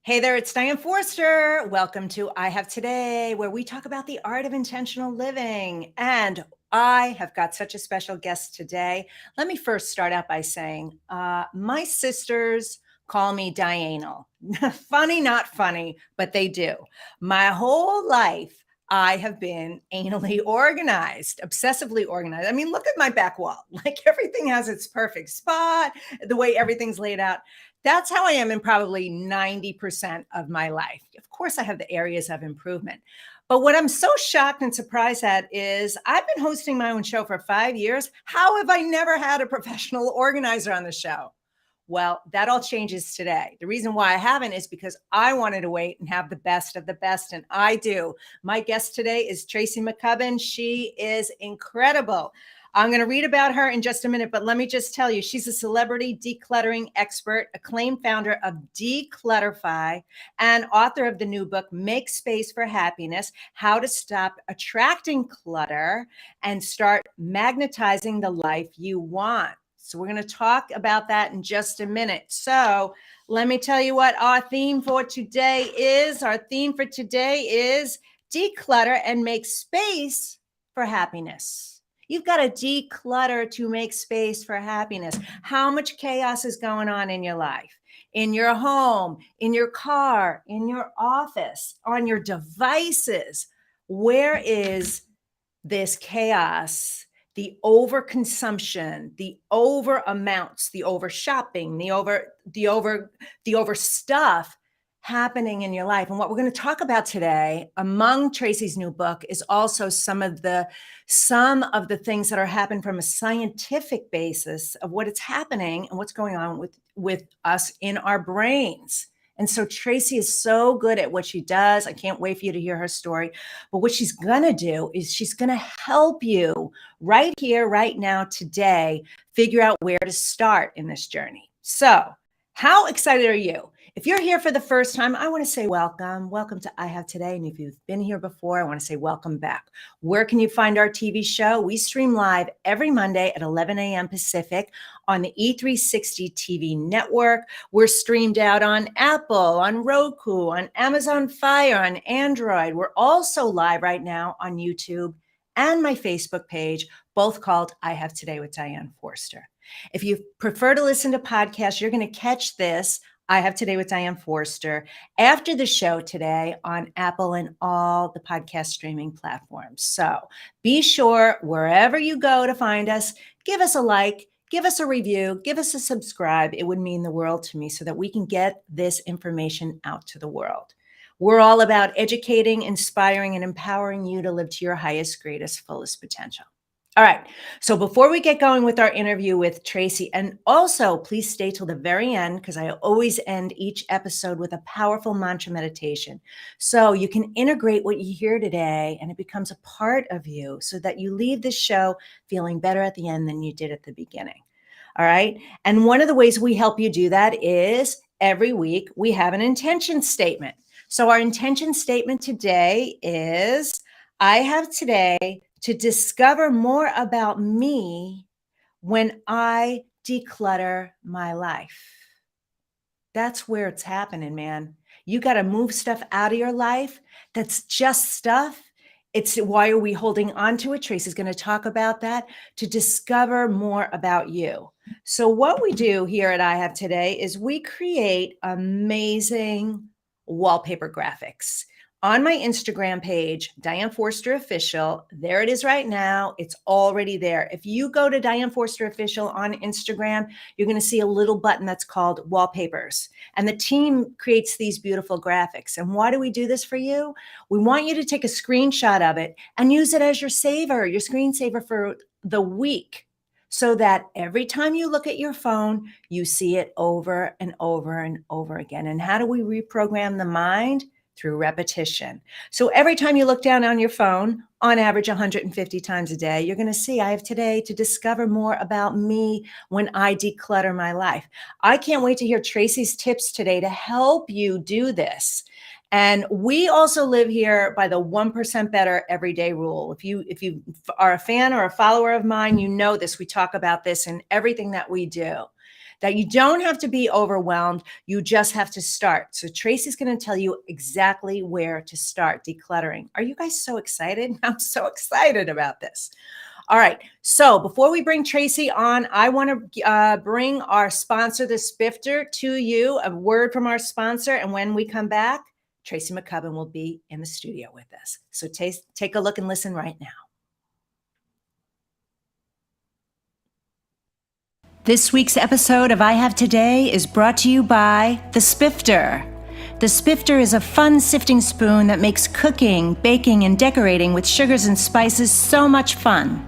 Hey there, it's Diane Forster. Welcome to I Have Today, where we talk about the art of intentional living. And I have got such a special guest today. Let me first start out by saying my sisters call me Dianal. Funny, not funny, but they do. My whole life, I have been anally organized, obsessively organized. I mean, look at my back wall. Like everything has its perfect spot, the way everything's laid out. That's how I am in probably 90% of my life. Of course, I have the areas of improvement. But what I'm so shocked and surprised at is I've been hosting my own show for 5 years. How have I never had a professional organizer on the show? Well, that all changes today. The reason why I haven't is because I wanted to wait and have the best of the best, and I do. My guest today is Tracy McCubbin. She is incredible. I'm going to read about her in just a minute, but let me just tell you, she's a celebrity decluttering expert, acclaimed founder of dClutterfly, and author of the new book, Make Space for Happiness, How to Stop Attracting Clutter and Start Magnetizing the Life You Want. So we're going to talk about that in just a minute. So let me tell you what our theme for today is. Our theme for today is declutter and make space for happiness. You've got to declutter to make space for happiness. How much chaos is going on in your life, in your home, in your car, in your office, on your devices? Where is this chaos? The overconsumption, the over amounts, the over shopping, the over stuff happening in your life. And what we're going to talk about today, among Tracy's new book, is also some of the things that are happening from a scientific basis of what is happening and what's going on with us in our brains. And so Tracy is so good at what she does. I can't wait for you to hear her story. But what she's going to do is she's going to help you right here, right now, today, figure out where to start in this journey. So how excited are you? If you're here for the first time, I want to say welcome. Welcome to I Have Today. And if you've been here before, I want to say welcome back. Where can you find our TV show? We stream live every Monday at 11 a.m. Pacific on the E360 TV network. We're streamed out on Apple, on Roku, on Amazon Fire, on Android. We're also live right now on YouTube and my Facebook page, both called I Have Today with Diane Forster. If you prefer to listen to podcasts, you're going to catch this I Have Today with Diane Forster after the show today on Apple and all the podcast streaming platforms. So be sure wherever you go to find us, give us a like, give us a review, give us a subscribe. It would mean the world to me so that we can get this information out to the world. We're all about educating, inspiring, and empowering you to live to your highest, greatest, fullest potential. All right. So before we get going with our interview with Tracy, and also please stay till the very end, because I always end each episode with a powerful mantra meditation. So you can integrate what you hear today and it becomes a part of you so that you leave this show feeling better at the end than you did at the beginning. All right. And one of the ways we help you do that is every week we have an intention statement. So our intention statement today is, I have today to discover more about me when I declutter my life. That's where it's happening, man. You got to move stuff out of your life that's just stuff. It's why are we holding on to it? Tracy's going to talk about that, to discover more about you. So what we do here at I Have Today is we create amazing wallpaper graphics. On my Instagram page, Diane Forster Official, there it is right now. It's already there. If you go to Diane Forster Official on Instagram, you're going to see a little button that's called Wallpapers. And the team creates these beautiful graphics. And why do we do this for you? We want you to take a screenshot of it and use it as your saver, your screensaver for the week, so that every time you look at your phone, you see it over and over and over again. And how do we reprogram the mind? Through repetition. So every time you look down on your phone, on average 150 times a day, you're going to see, I have today to discover more about me when I declutter my life. I can't wait to hear Tracy's tips today to help you do this. And we also live here by the 1% better everyday rule. If you are a fan or a follower of mine, you know this. We talk about this in everything that we do. that you don't have to be overwhelmed. You just have to start. So Tracy's going to tell you exactly where to start decluttering. Are you guys so excited? I'm so excited about this. All right. So before we bring Tracy on, I want to bring our sponsor, the Spifter, to you. A word from our sponsor. And when we come back, Tracy McCubbin will be in the studio with us. So take a look and listen right now. This week's episode of I Have Today is brought to you by the Spifter. The Spifter is a fun sifting spoon that makes cooking, baking, and decorating with sugars and spices so much fun.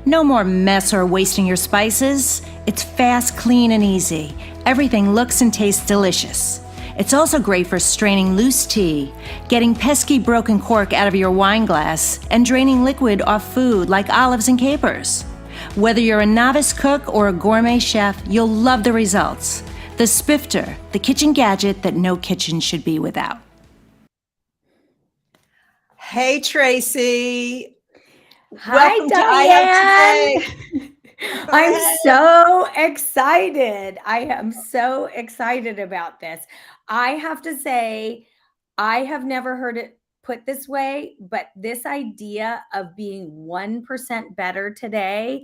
No more mess or wasting your spices. It's fast, clean, and easy. Everything looks and tastes delicious. It's also great for straining loose tea, getting pesky broken cork out of your wine glass, and draining liquid off food like olives and capers. Whether you're a novice cook or a gourmet chef, you'll love the results. The Spifter, the kitchen gadget that no kitchen should be without. Hey, Tracy. Hi, Diane. I'm so excited. I am so excited about this. I have to say, I have never heard it put this way, but this idea of being 1% better today,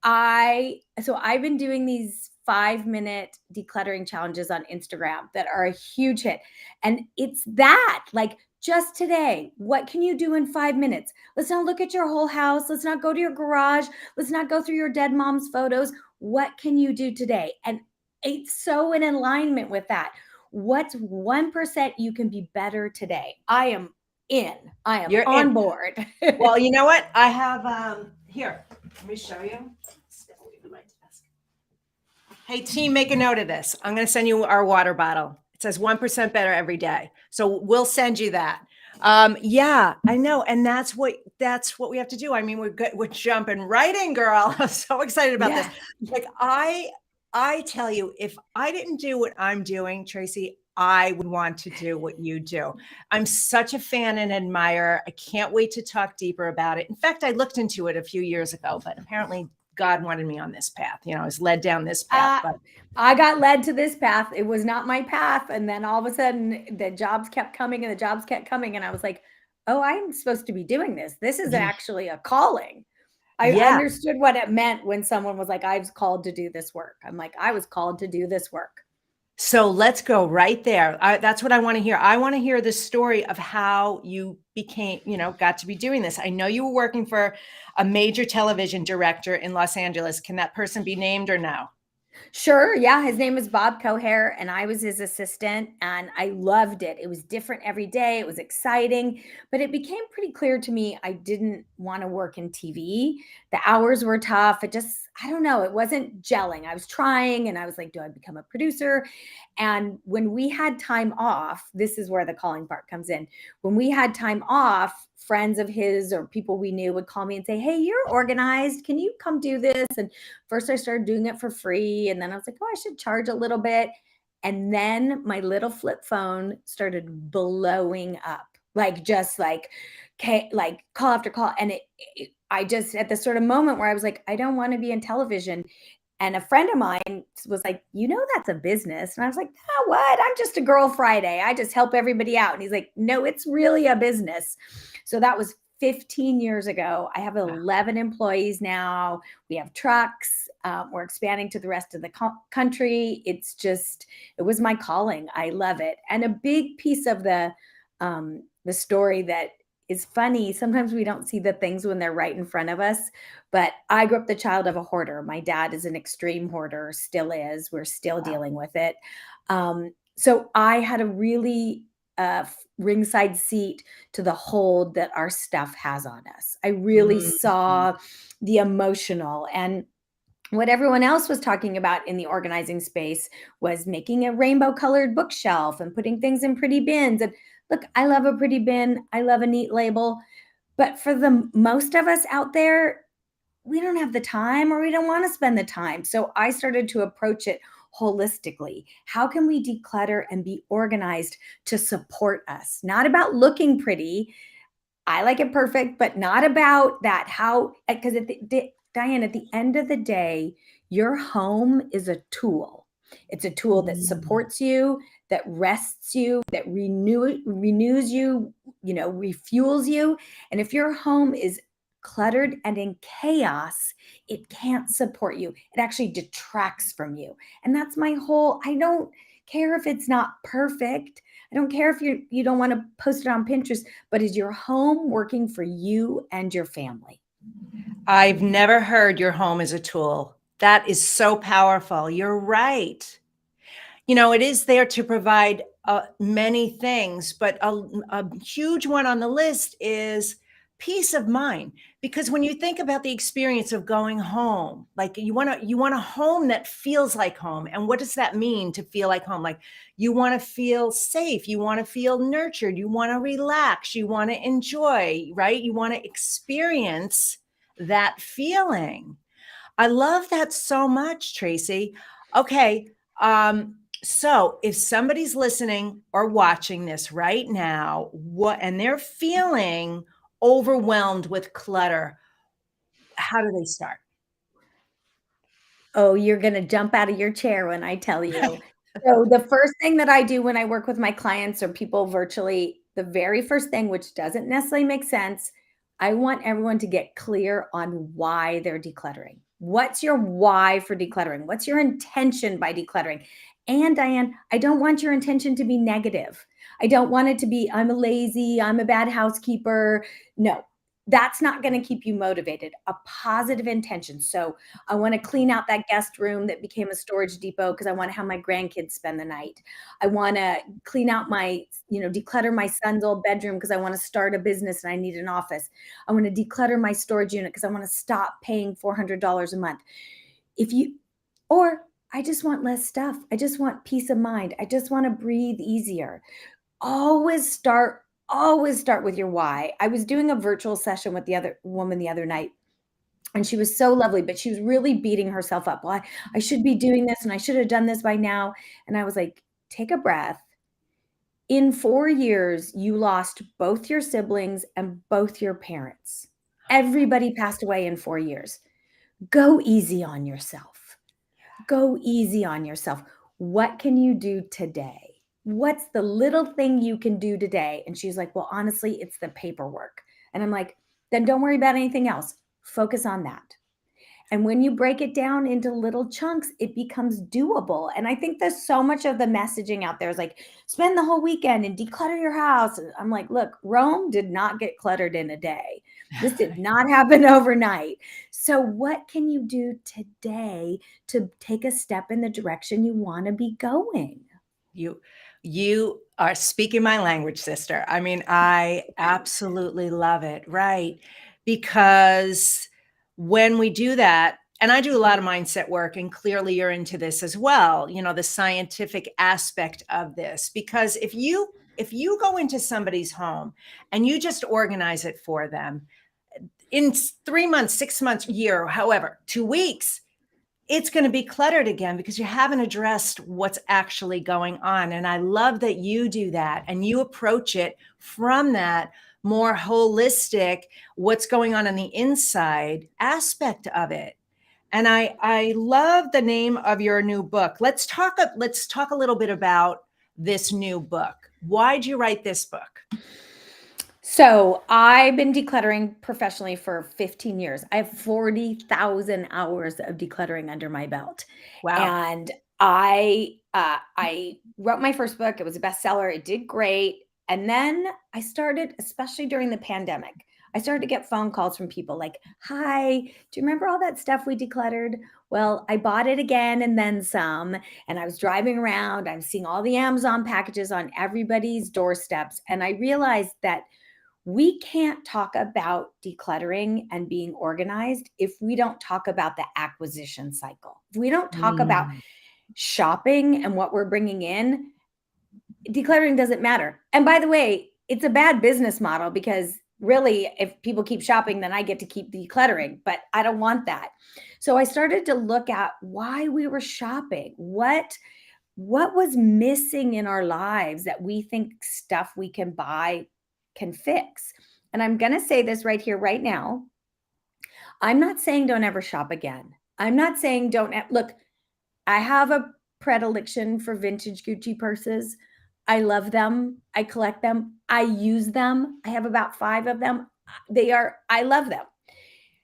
I've been doing these 5-minute decluttering challenges on Instagram that are a huge hit. And it's that, like, just today, what can you do in 5 minutes? Let's not look at your whole house. Let's not go to your garage. Let's not go through your dead mom's photos. What can you do today? And it's so in alignment with that. What's 1% you can be better today? I am in. You're on board. Well, you know what? I have, here, let me show you. Step away from my desk. Hey, team, make a note of this. I'm going to send you our water bottle. It says 1% better every day. So we'll send you that. Yeah, I know. And that's what we have to do. I mean, we're jumping right in, girl. I'm so excited about this. Like I tell you, if I didn't do what I'm doing, Tracy, I would want to do what you do. I'm such a fan and admirer. I can't wait to talk deeper about it. In fact, I looked into it a few years ago, but apparently God wanted me on this path. You know, I was led down this path. But I got led to this path. It was not my path. And then all of a sudden the jobs kept coming and the jobs kept coming. And I was like, oh, I'm supposed to be doing this. This is actually a calling. I understood what it meant when someone was like, I was called to do this work. I'm like, I was called to do this work. So let's go right there. That's what I want to hear. I want to hear the story of how you became, got to be doing this. I know you were working for a major television director in Los Angeles. Can that person be named or no? Sure. Yeah. His name is Bob Cohair and I was his assistant and I loved it. It was different every day. It was exciting, but it became pretty clear to me I didn't want to work in TV. The hours were tough. I don't know. It wasn't gelling. I was trying and I was like, do I become a producer? And when we had time off, this is where the calling part comes in. When we had time off, friends of his or people we knew would call me and say, hey, you're organized. Can you come do this? And first I started doing it for free. And then I was like, oh, I should charge a little bit. And then my little flip phone started blowing up, like call after call. And I just, at this sort of moment where I was like, I don't want to be in television. And a friend of mine was like, that's a business. And I was like, oh, what? I'm just a girl Friday. I just help everybody out. And he's like, no, it's really a business. So that was 15 years ago. I have 11 employees now. We have trucks. We're expanding to the rest of the country. It was my calling. I love it. And a big piece of the story that is funny. Sometimes we don't see the things when they're right in front of us, but I grew up the child of a hoarder. My dad is an extreme hoarder, still is. We're still dealing with it. So I had a really ringside seat to the hold that our stuff has on us. I really saw the emotional, and what everyone else was talking about in the organizing space was making a rainbow colored bookshelf and putting things in pretty bins. And look, I love a pretty bin. I love a neat label. But for the most of us out there, we don't have the time or we don't want to spend the time. So I started to approach it holistically. How can we declutter and be organized to support us? Not about looking pretty. I like it perfect, but not about that. Because Diane, at the end of the day, your home is a tool. It's a tool that supports you, that rests you, that renews you, refuels you. And if your home is cluttered and in chaos, it can't support you. It actually detracts from you. And that's my whole, I don't care if it's not perfect. I don't care if you don't want to post it on Pinterest, but is your home working for you and your family? I've never heard your home is a tool. That is so powerful. You're right. It is there to provide many things, but a huge one on the list is peace of mind. Because when you think about the experience of going home, like you want a home that feels like home. And what does that mean to feel like home? Like you want to feel safe, you want to feel nurtured, you want to relax, you want to enjoy, right? You want to experience that feeling. I love that so much, Tracy. Okay. So if somebody's listening or watching this right now, and they're feeling overwhelmed with clutter, how do they start? Oh, you're going to jump out of your chair when I tell you. So, the first thing that I do when I work with my clients or people virtually, the very first thing, which doesn't necessarily make sense, I want everyone to get clear on why they're decluttering. What's your why for decluttering? What's your intention by decluttering? And Diane, I don't want your intention to be negative. I don't want it to be, I'm a lazy, I'm a bad housekeeper. No, that's not going to keep you motivated. A positive intention. So, I want to clean out that guest room that became a storage depot because I want to have my grandkids spend the night. I want to clean out declutter my son's old bedroom because I want to start a business and I need an office. I want to declutter my storage unit because I want to stop paying $400 a month. Or I just want less stuff. I just want peace of mind. I just want to breathe easier. Always start with your why. I was doing a virtual session with the other woman the other night, and she was so lovely, but she was really beating herself up. Well, I should be doing this and I should have done this by now. And I was like, take a breath. In 4 years, you lost both your siblings and both your parents. Everybody passed away in 4 years. Go easy on yourself. Go easy on yourself. What can you do today? What's the little thing you can do today? And she's like, well, honestly, it's the paperwork. And I'm like, then don't worry about anything else. Focus on that. And when you break it down into little chunks, it becomes doable. And I think there's so much of the messaging out there is like, spend the whole weekend and declutter your house. And I'm like, look, Rome did not get cluttered in a day. This did not happen overnight. So, what can you do today to take a step in the direction you want to be going? You are speaking my language, sister. I mean, I absolutely love it, right? Because when we do that, and I do a lot of mindset work, and clearly you're into this as well, the scientific aspect of this. Because if you go into somebody's home and you just organize it for them in 3 months, 6 months, year, however, 2 weeks, it's going to be cluttered again because you haven't addressed what's actually going on. And I love that you do that and you approach it from that more holistic, what's going on the inside aspect of it. And I love the name of your new book. Let's talk a little bit about this new book. Why'd you write this book? So I've been decluttering professionally for 15 years. I have 40,000 hours of decluttering under my belt. Wow. And I wrote my first book. It was a bestseller. It did great. And then I started, especially during the pandemic, I started to get phone calls from people like, "Hi, do you remember all that stuff we decluttered? Well, I bought it again and then some." And I was driving around, I was seeing all the Amazon packages on everybody's doorsteps. And I realized that we can't talk about decluttering and being organized if we don't talk about the acquisition cycle. If we don't talk about Mm. shopping and what we're bringing in, decluttering doesn't matter. And by the way, it's a bad business model because really, if people keep shopping, then I get to keep decluttering, but I don't want that. So I started to look at why we were shopping. What was missing in our lives that we think stuff we can buy can fix? And I'm going to say this right here, right now. I'm not saying don't ever shop again. I'm not saying don't look. I have predilection for vintage Gucci purses. I love them. I collect them. I use them. I have about 5 of them. I love them.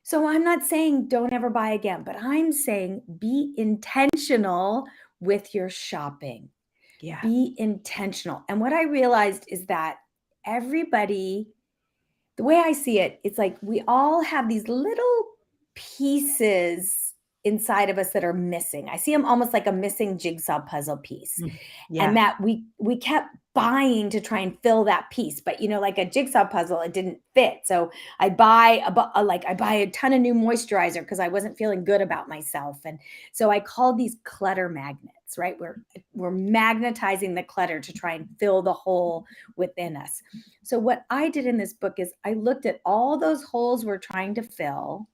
So I'm not saying don't ever buy again, but I'm saying be intentional with your shopping. Yeah. Be intentional. And what I realized is that everybody, the way I see it, it's like we all have these little pieces inside of us that are missing. I see them almost like a missing jigsaw puzzle piece. Yeah. And that we kept buying to try and fill that piece, but like a jigsaw puzzle, it didn't fit. So I buy a ton of new moisturizer because I wasn't feeling good about myself. And so I called these clutter magnets, right? We're magnetizing the clutter to try and fill the hole within us. So what I did in this book is I looked at all those holes we're trying to fill,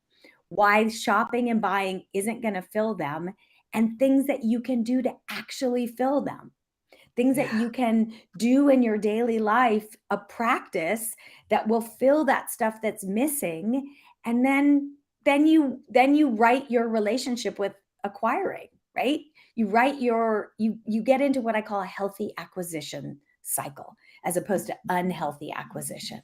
why shopping and buying isn't going to fill them, and things that you can do to actually fill them. Things that you can do in your daily life, a practice that will fill that stuff that's missing. And then you write your relationship with acquiring, right? You get into what I call a healthy acquisition cycle as opposed to unhealthy acquisition.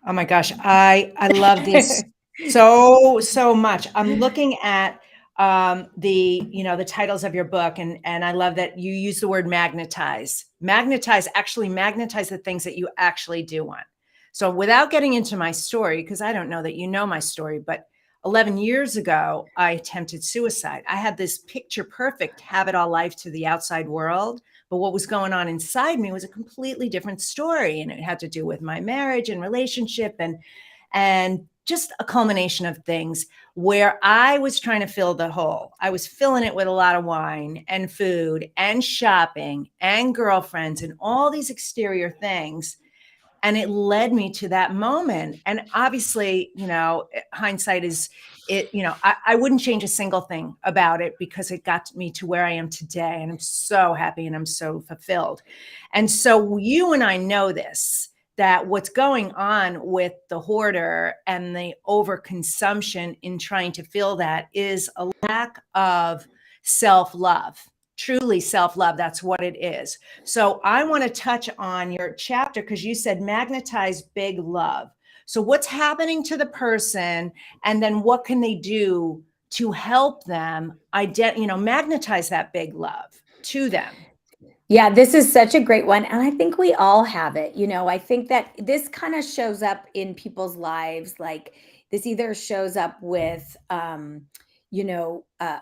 Oh my gosh, I love this so much. I'm looking at the titles of your book, and I love that you use the word magnetize. Magnetize the things that you actually do want. So without getting into my story, because I don't know that you know my story, but 11 years ago, I attempted suicide. I had this picture perfect, have it all life to the outside world. But what was going on inside me was a completely different story. And it had to do with my marriage and relationship and just a culmination of things where I was trying to fill the hole. I was filling it with a lot of wine and food and shopping and girlfriends and all these exterior things. And it led me to that moment. And obviously, hindsight is I wouldn't change a single thing about it because it got me to where I am today. And I'm so happy and I'm so fulfilled. And so you and I know this, that what's going on with the hoarder and the overconsumption in trying to fill that is a lack of self-love. Truly self-love. That's what it is. So I want to touch on your chapter because you said magnetize big love. So what's happening to the person, and then what can they do to help them magnetize that big love to them? Yeah, this is such a great one. And I think we all have it. I think that this kind of shows up in people's lives. Like this either shows up with,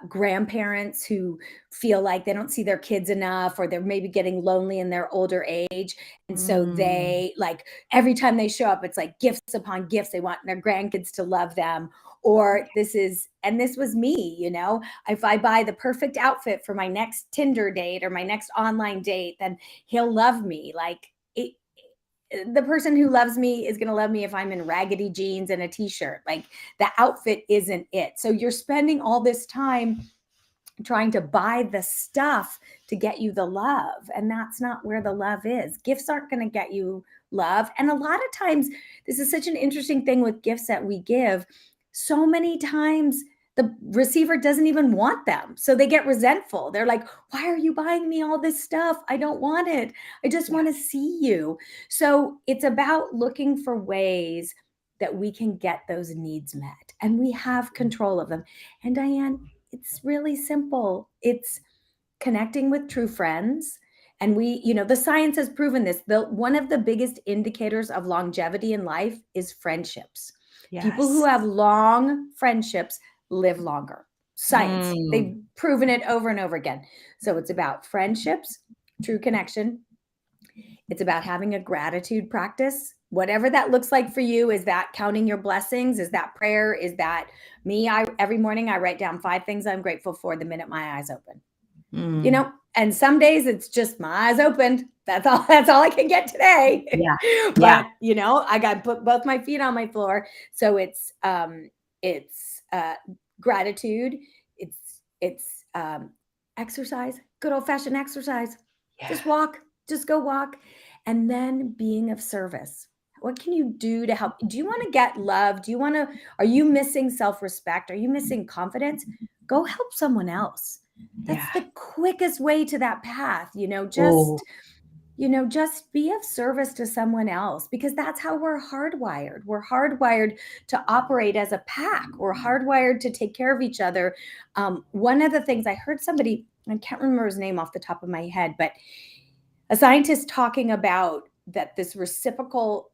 grandparents who feel like they don't see their kids enough, or they're maybe getting lonely in their older age. And so they like every time they show up, it's like gifts upon gifts. They want their grandkids to love them. Or this was me, if I buy the perfect outfit for my next Tinder date or my next online date, then he'll love me. Like the person who loves me is going to love me if I'm in raggedy jeans and a t-shirt. Like the outfit isn't it. So you're spending all this time trying to buy the stuff to get you the love. And that's not where the love is. Gifts aren't going to get you love. And a lot of times, this is such an interesting thing with gifts that we give. So many times the receiver doesn't even want them. So they get resentful. They're like, why are you buying me all this stuff? I don't want it. I just want to see you. So it's about looking for ways that we can get those needs met, and we have control of them. And Diane, it's really simple. It's connecting with true friends. And the science has proven this. One of the biggest indicators of longevity in life is friendships. Yes. People who have long friendships live longer. Science. They've proven it over and over again. So it's about friendships, true connection. It's about having a gratitude practice. Whatever that looks like for you. Is that counting your blessings? Is that prayer? Is that me? Every morning I write down 5 things I'm grateful for the minute my eyes open. And some days it's just my eyes opened. That's all I can get today. Yeah. But I got both my feet on my floor. So it's gratitude. It's exercise, good old fashioned exercise. Yeah. Just go walk. And then being of service. What can you do to help? Do you want to get love? Are you missing self-respect? Are you missing confidence? Go help someone else. Yeah. That's the quickest way to that path, Oh, just be of service to someone else, because that's how we're hardwired. We're hardwired to operate as a pack. We're hardwired to take care of each other. One of the things I heard somebody, I can't remember his name off the top of my head, but a scientist talking about that this reciprocal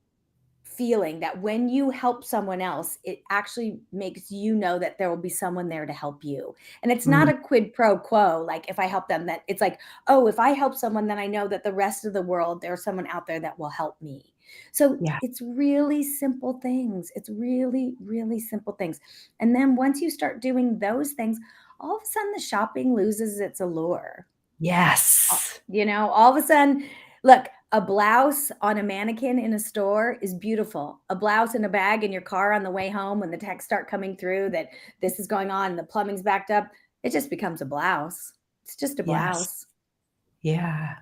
feeling that when you help someone else, it actually makes you know that there will be someone there to help you. And it's not mm, a quid pro quo. Like if I help them, that it's like, oh, if I help someone, then I know that the rest of the world, there's someone out there that will help me. So yeah. it's really simple things. It's really, really simple things. And then once you start doing those things, all of a sudden the shopping loses its allure. Yes. All of a sudden, look, a blouse on a mannequin in a store is beautiful. A blouse in a bag in your car on the way home when the texts start coming through that this is going on and the plumbing's backed up, it just becomes a blouse. It's just a Yes. blouse. Yeah.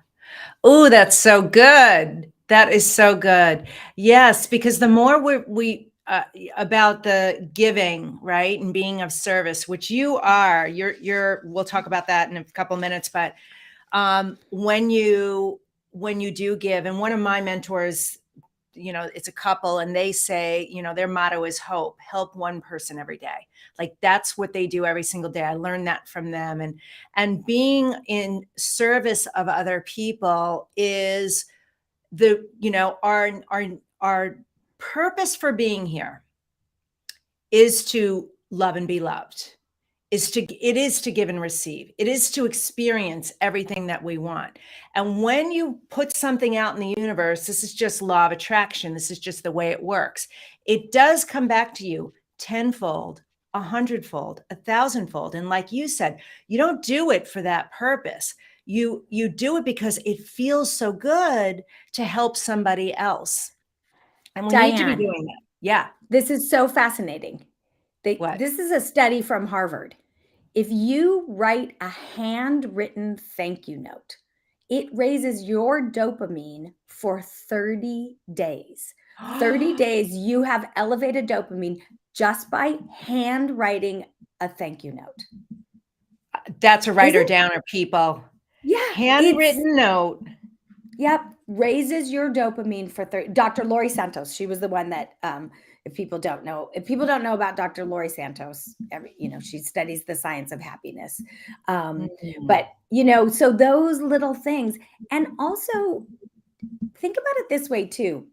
Oh, that's so good. That is so good. Yes, because the more about the giving, right, and being of service, which you are, we'll talk about that in a couple minutes, but when you do give, and one of my mentors, it's a couple, and they say, their motto is hope, help one person every day. Like that's what they do every single day. I learned that from them. And being in service of other people is our purpose for being here is to love and be loved, it is to give and receive, it is to experience everything that we want. And when you put something out in the universe, this is just law of attraction, this is just the way it works, it does come back to you tenfold, a hundredfold, a thousandfold. And like you said, you don't do it for that purpose, you do it because it feels so good to help somebody else, and we need to be Diane, doing that. Yeah. this is so fascinating. What? This is a study from Harvard. If you write a handwritten thank you note, it raises your dopamine for 30 days. 30 days, you have elevated dopamine just by handwriting a thank you note. That's a writer Isn't, downer, people. yeah, it's, Handwritten note. yep, raises your dopamine for 30. Dr. Laurie Santos, she was the one that, if people don't know about Dr. Laurie Santos, she studies the science of happiness. But, so those little things. And also think about it this way too.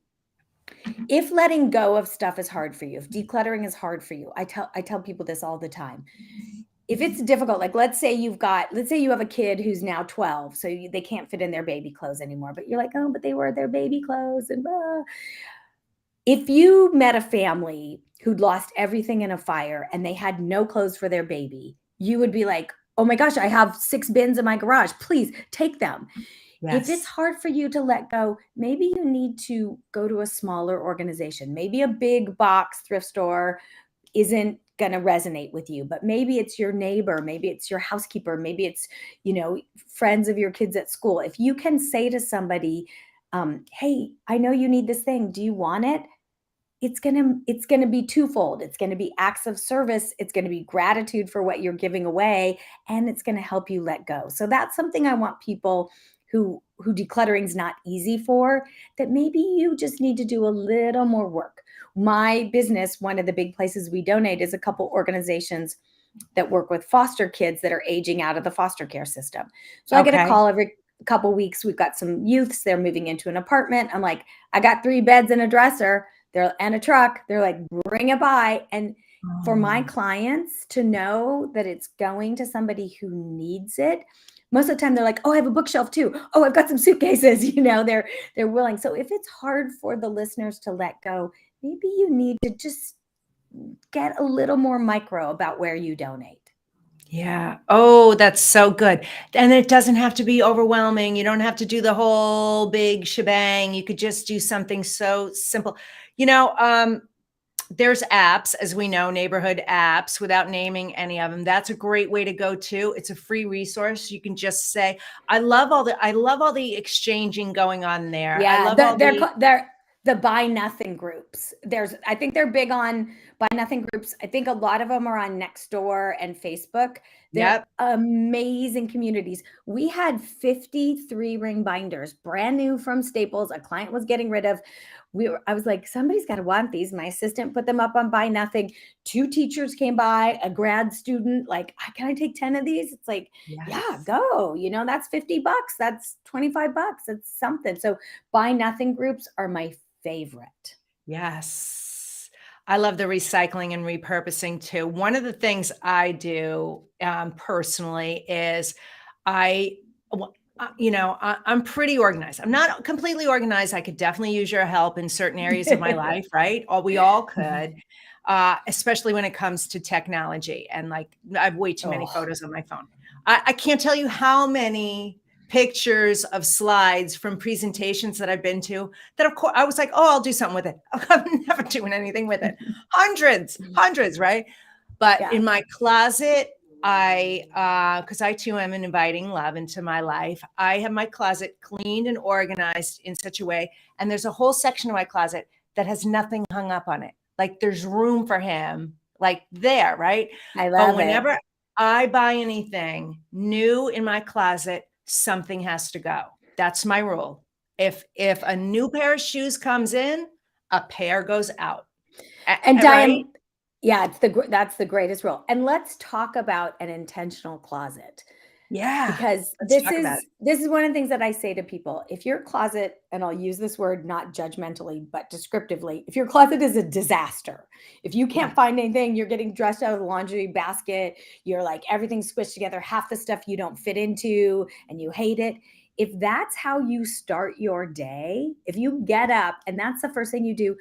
If letting go of stuff is hard for you, if decluttering is hard for you, I tell people this all the time. If it's difficult, like let's say you have a kid who's now 12, so they can't fit in their baby clothes anymore, but you're like, oh, but they wear their baby clothes and blah. If you met a family who'd lost everything in a fire and they had no clothes for their baby, you would be like, oh my gosh, I have 6 bins in my garage. Please take them. If it's Yes. hard for you to let go, maybe you need to go to a smaller organization. Maybe a big box thrift store isn't going to resonate with you, but maybe it's your neighbor, maybe it's your housekeeper, maybe it's, friends of your kids at school. If you can say to somebody, hey, I know you need this thing. Do you want it? It's going to be twofold. It's going to be acts of service. It's going to be gratitude for what you're giving away, and it's going to help you let go. So that's something I want people who decluttering is not easy for, that maybe you just need to do a little more work. My business, one of the big places we donate is a couple organizations that work with foster kids that are aging out of the foster care system. So I get a Okay. call every couple weeks. We've got some youths, they're moving into an apartment. I'm like, I got 3 beds and a dresser and a truck. They're like, bring it by. And for my Oh, clients to know that it's going to somebody who needs it, most of the time they're like, oh, I have a bookshelf too. Oh, I've got some suitcases. They're willing. So if it's hard for the listeners to let go, maybe you need to just get a little more micro about where you donate. yeah. Oh, that's so good. And it doesn't have to be overwhelming. You don't have to do the whole big shebang. You could just do something so simple. You know, there's apps, as we know, neighborhood apps, without naming any of them. That's a great way to go too. It's a free resource. You can just say, I love all the exchanging going on there. I Yeah, love all the they're the buy nothing groups. I think they're big on Buy Nothing groups. I think a lot of them are on Nextdoor and Facebook. They're Yep. amazing communities. We had 53 ring binders, brand new from Staples. A client was getting rid of. I was like, somebody's got to want these. My assistant put them up on Buy Nothing. 2 teachers came by, a grad student, like, can I take 10 of these? It's like, yeah, Yes. go. That's $50. That's $25. That's something. So Buy Nothing groups are my favorite. Yes. I love the recycling and repurposing too. One of the things I do personally is I, I'm pretty organized. I'm not completely organized. I could definitely use your help in certain areas of my life, right? Or we all could, especially when it comes to technology. And like, I have way too many Oh, photos on my phone. I can't tell you how many pictures of slides from presentations that I've been to that of course I was like, oh, I'll do something with it. I'm never doing anything with it. Hundreds, right? But yeah. in my closet, because I too am inviting love into my life, I have my closet cleaned and organized in such a way. And there's a whole section of my closet that has nothing hung up on it. Like there's room for him, like there, right? I But love it. whenever I buy anything new in my closet, something has to go. That's my rule. If a new pair of shoes comes in, a pair goes out. And Right? Diane, yeah, that's the greatest rule. And let's talk about an intentional closet, Yeah. because Let's this talk about is it. this is one of the things that I say to people. If your closet, and I'll use this word not judgmentally but descriptively, if your closet is a disaster, if you Yeah. can't find anything, you're getting dressed out of the laundry basket, you're like everything's squished together, half the stuff you don't fit into and you hate it. If that's how you start your day, if you get up and that's the first thing you do,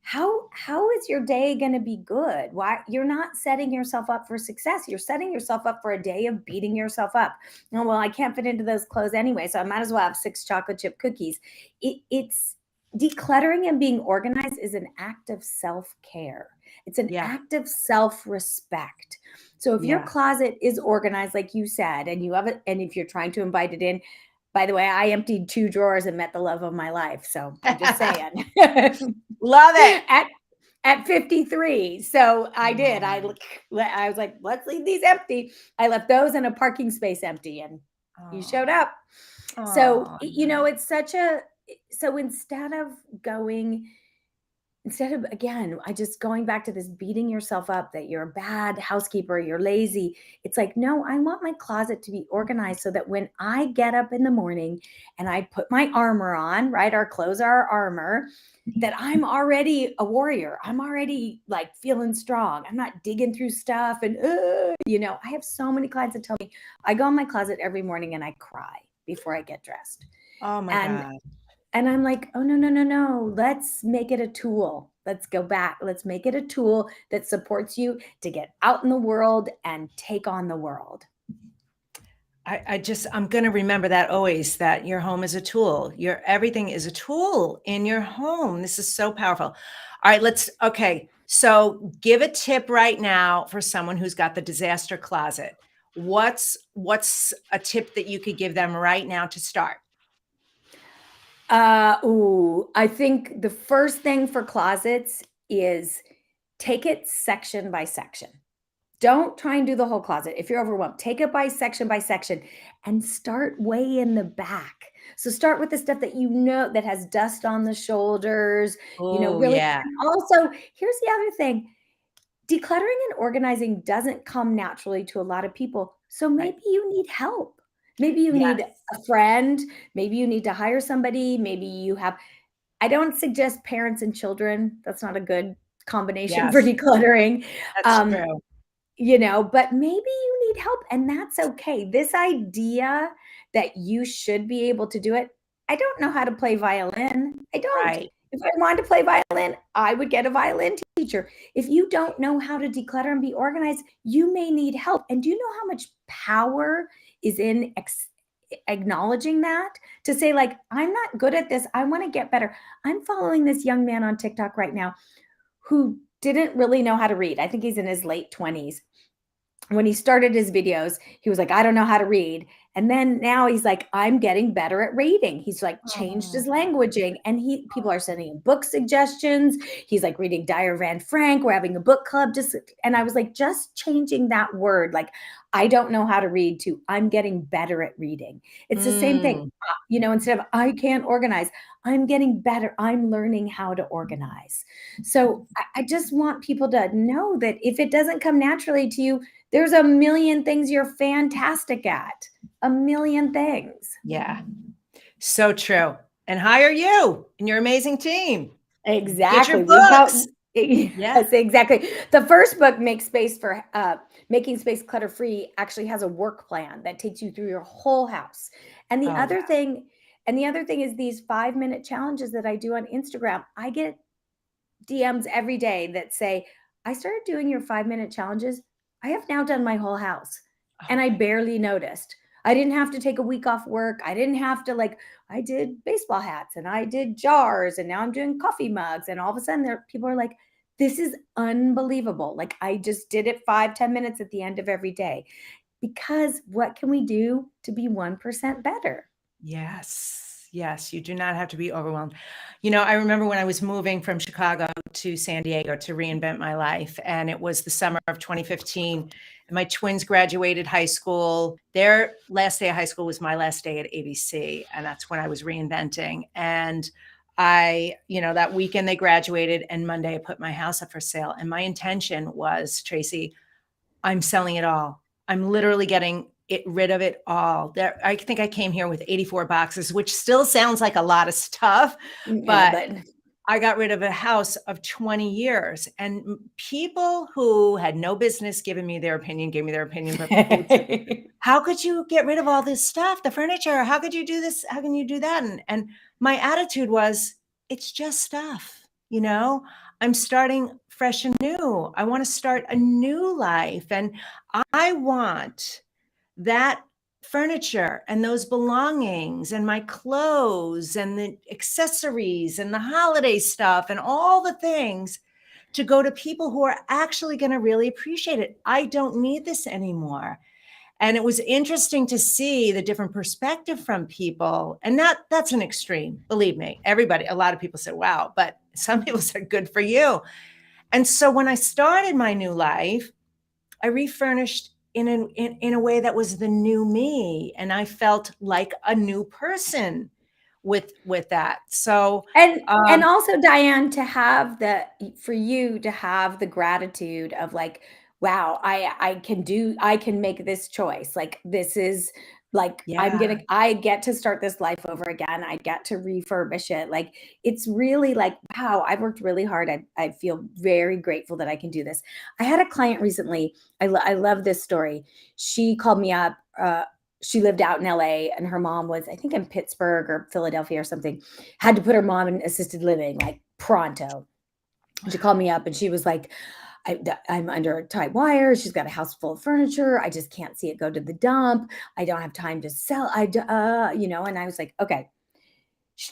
how is your day going to be good? Why you're not setting yourself up for success? You're setting yourself up for a day of beating yourself up. Oh, well, I can't fit into those clothes anyway, so I might as well have 6 chocolate chip cookies. It's decluttering and being organized is an act of self-care. It's an Yeah. act of self-respect. So if your Yeah. closet is organized, like you said, and you have it, and if you're trying to invite it in, by the way, I emptied 2 drawers and met the love of my life. So I'm just saying. Love it. at at 53. So I did. Oh, I was like, let's leave these empty. I left those in a parking space empty, and you showed oh, up. So, oh, it's such a so instead of, again, I just going back to this beating yourself up that you're a bad housekeeper, you're lazy. It's like, no, I want my closet to be organized so that when I get up in the morning and I put my armor on, right? Our clothes are our armor, that I'm already a warrior. I'm already like feeling strong. I'm not digging through stuff. And, I have so many clients that tell me I go in my closet every morning and I cry before I get dressed. oh my And God. and I'm like, oh, no, no, no, no. Let's make it a tool. Let's go back. Let's make it a tool that supports you to get out in the world and take on the world. I'm going to remember that always, that your home is a tool. Your everything is a tool in your home. This is so powerful. All right, okay. So give a tip right now for someone who's got the disaster closet. What's a tip that you could give them right now to start? I think the first thing for closets is take it section by section. Don't try and do the whole closet. If you're overwhelmed, take it by section and start way in the back. So start with the stuff that that has dust on the shoulders, Oh, really. yeah. And also, here's the other thing. Decluttering and organizing doesn't come naturally to a lot of people. So Right. maybe you need help. Maybe you Yes. need a friend. Maybe you need to hire somebody. I don't suggest parents and children. That's not a good combination for Yes. decluttering. That's Um, true. but maybe you need help, and that's okay. This idea that you should be able to do it. I don't know how to play violin. I don't. Right. If I wanted to play violin, I would get a violin teacher. If you don't know how to declutter and be organized, you may need help. And do you know how much power is in acknowledging that, to say, like, I'm not good at this. I want to get better. I'm following this young man on TikTok right now who didn't really know how to read. I think he's in his late 20s. when he started his videos, he was like, I don't know how to read. And then now he's like, I'm getting better at reading. He's like changed his Oh, languaging, and people are sending him book suggestions. He's like reading Dyer Van Frank. We're having a book club. And I was like, just changing that word, like, I don't know how to read, to I'm getting better at reading. It's the same thing. mm, Instead of I can't organize, I'm getting better. I'm learning how to organize. So I just want people to know that if it doesn't come naturally to you, there's a million things you're fantastic at. A million things. yeah, so true. And hire you and your amazing team. Get your Exactly. We've got books. Yeah. yes, exactly. The first book, Make Space for Making Space Clutter Free, actually has a work plan that takes you through your whole house. And the Oh, other wow. thing, and the other thing is these 5-minute challenges that I do on Instagram. I get DMs every day that say, I started doing your 5-minute challenges. I have now done my whole house Oh and I my, barely noticed. I didn't have to take a week off work. I didn't have to, like, I did baseball hats and I did jars and now I'm doing coffee mugs. And all of a sudden people are like, this is unbelievable. Like, I just did it 5-10 minutes at the end of every day. Because what can we do to be 1% better? yes. Yes. You do not have to be overwhelmed. I remember when I was moving from Chicago to San Diego to reinvent my life, and it was the summer of 2015. And my twins graduated high school. Their last day of high school was my last day at ABC. And that's when I was reinventing. And that weekend they graduated, and Monday I put my house up for sale. And my intention was, Tracy, I'm selling it all. I'm literally getting rid of it all. I think I came here with 84 boxes, which still sounds like a lot of stuff, Yeah, but but I got rid of a house of 20 years, and people who had no business giving me their opinion gave me their opinion, but they would say, how could you get rid of all this stuff, the furniture? How could you do this? How can you do that? And my attitude was, it's just stuff, I'm starting fresh and new. I want to start a new life. And I want that furniture and those belongings and my clothes and the accessories and the holiday stuff and all the things to go to people who are actually going to really appreciate it. I don't need this anymore. And it was interesting to see the different perspective from people. And that's an extreme, believe me. A lot of people said, wow, but some people said, good for you. And so when I started my new life, I refurnished in a way that was the new me. And I felt like a new person with that. So and also, Diane, to have for you to have the gratitude of like, wow, I can make this choice. Like, this is like, yeah, I get to start this life over again. I get to refurbish it. Like, it's really like, wow, I've worked really hard. I feel very grateful that I can do this. I had a client recently. I love this story. She called me up. She lived out in LA, and her mom was, I think, in Pittsburgh or Philadelphia or something, had to put her mom in assisted living like pronto. She called me up and she was like, I'm under a tight wire. She's got a house full of furniture. I just can't see it go to the dump. I don't have time to sell. And I was like, okay,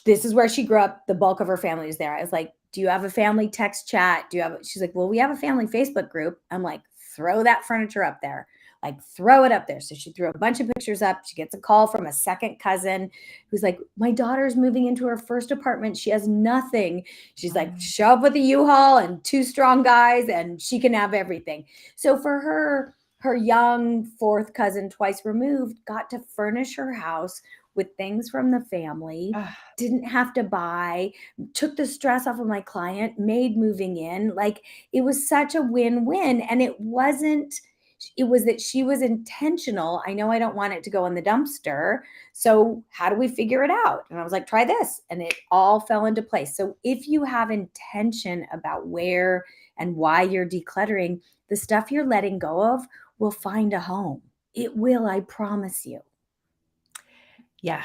this is where she grew up. The bulk of her family is there. I was like, do you have a family text chat? She's like, well, we have a family Facebook group. I'm like, throw that furniture up there. Like, throw it up there. So she threw a bunch of pictures up. She gets a call from a second cousin who's like, my daughter's moving into her first apartment. She has nothing. She's like, show up with a U-Haul and 2 strong guys and she can have everything. So for her young fourth cousin, twice removed, got to furnish her house with things from the family, didn't have to buy, took the stress off of my client, made moving in. Like, it was such a win-win. And it was that she was intentional. I know I don't want it to go in the dumpster. So how do we figure it out? And I was like, try this. And it all fell into place. So if you have intention about where and why you're decluttering, the stuff you're letting go of will find a home. It will, I promise you. yeah.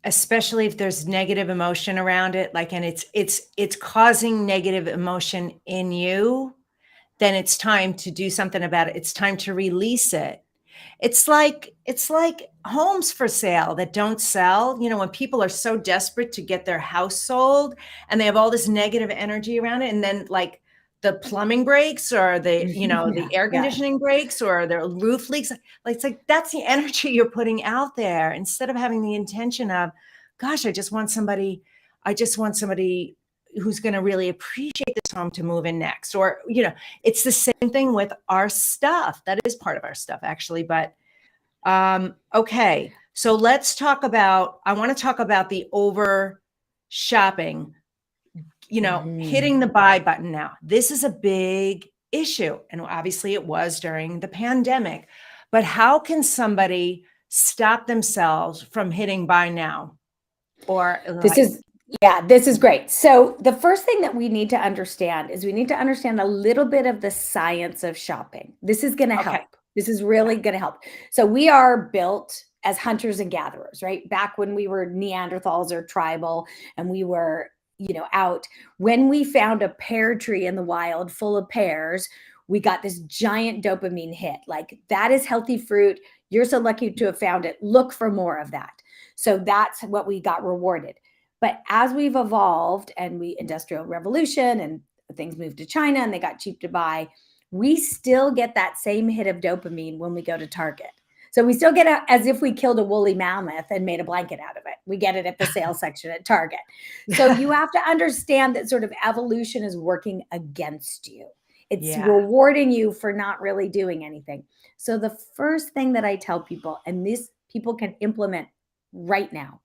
Especially if there's negative emotion around it, like, and it's causing negative emotion in you, then it's time to do something about it. It's time to release it. It's like homes for sale that don't sell. When people are so desperate to get their house sold and they have all this negative energy around it, and then like the plumbing breaks or the, the air Yeah. conditioning breaks or the roof leaks. Like, it's like, that's the energy you're putting out there instead of having the intention of, gosh, I just want somebody who's going to really appreciate this home to move in next. Or, it's the same thing with our stuff. That is part of our stuff, actually. But okay, so I want to talk about the over shopping, hitting the buy button now. This is a big issue. And obviously it was during the pandemic. But how can somebody stop themselves from hitting buy now? Or This is great. So the first thing that we need to understand is we need to understand a little bit of the science of shopping. This is going to help. This is really going to help. So we are built as hunters and gatherers, right? Back when we were Neanderthals or tribal and we were, out, when we found a pear tree in the wild full of pears, we got this giant dopamine hit. Like, that is healthy fruit. You're so lucky to have found it. Look for more of that. So that's what we got rewarded. But as we've evolved and industrial revolution and things moved to China and they got cheap to buy, we still get that same hit of dopamine when we go to Target. So we still get it as if we killed a woolly mammoth and made a blanket out of it. We get it at the sales section at Target. So you have to understand that sort of evolution is working against you. It's rewarding you for not really doing anything. So the first thing that I tell people, and this people can implement right now,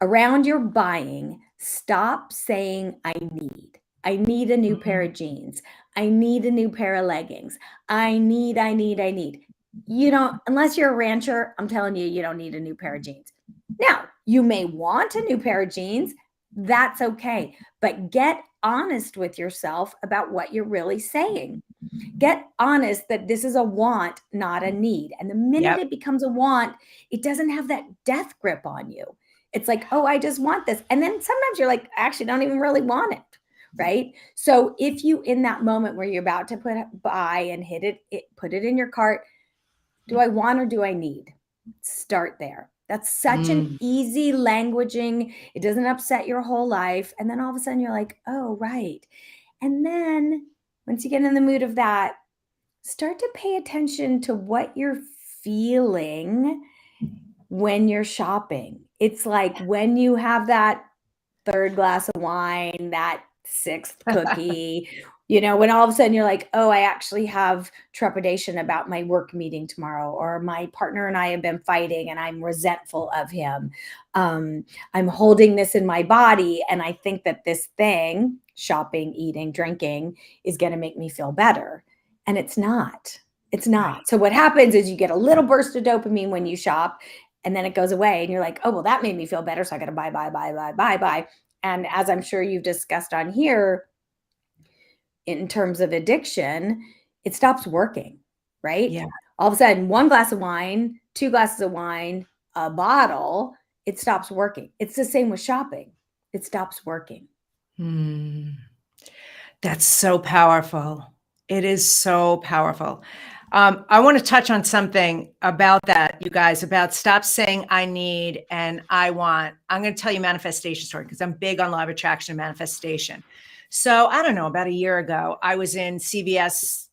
around your buying, stop saying, I need a new pair of jeans. I need a new pair of leggings. I need. Unless you're a rancher, I'm telling you, you don't need a new pair of jeans. Now, you may want a new pair of jeans. That's okay. But get honest with yourself about what you're really saying. Get honest that this is a want, not a need. And the minute it becomes a want, it doesn't have that death grip on you. It's like, oh, I just want this. And then sometimes you're like, I actually don't even really want it. Right. So if you, in that moment where you're about to buy and hit it, put it in your cart. Do I want or do I need? Start there. That's such an easy languaging. It doesn't upset your whole life. And then all of a sudden you're like, oh, right. And then once you get in the mood of that, start to pay attention to what you're feeling when you're shopping. It's like when you have that third glass of wine, that sixth cookie, when all of a sudden you're like, oh, I actually have trepidation about my work meeting tomorrow, or my partner and I have been fighting and I'm resentful of him. I'm holding this in my body. And I think that this thing, shopping, eating, drinking, is going to make me feel better. And it's not. It's not. Right. So what happens is you get a little burst of dopamine when you shop, and then it goes away and you're like, oh, well, that made me feel better. So I got to buy. And as I'm sure you've discussed on here, in terms of addiction, it stops working, right? Yeah. All of a sudden, 1 glass of wine, 2 glasses of wine, a bottle, it stops working. It's the same with shopping. It stops working. That's so powerful. It is so powerful. I want to touch on something about that, you guys, about stop saying I need and I want. I'm going to tell you a manifestation story because I'm big on law of attraction and manifestation. So I don't know, about a year ago, I was in CVS,